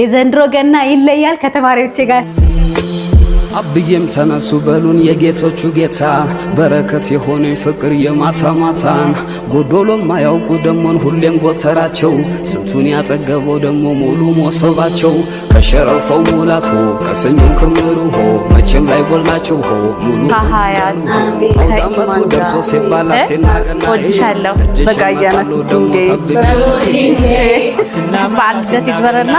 የዘንድሮ ገና ይለያል ከተማሪዎቼ ጋር አብዬም ተነሱ በሉን የጌቶቹ ጌታ በረከት የሆነ ፍቅር የማታ ማታን ጎዶሎም ማያውቁ ደሞን ሁሌም ጎተራቸው ስንቱን ያጠገበው ደሞ ሙሉ ሞሰባቸው ከሸረፈው ሙላቱ ከሰኞም ክምሩ ሆ መቼም ላይ ጎልናቸው ሆ ሙሉ ከሀያት አውዳመቱ ደርሶ ሲባላ ሲናገና ወድሻለሁ በጋያናት ሲንጌ ስባል ጀት ይበረና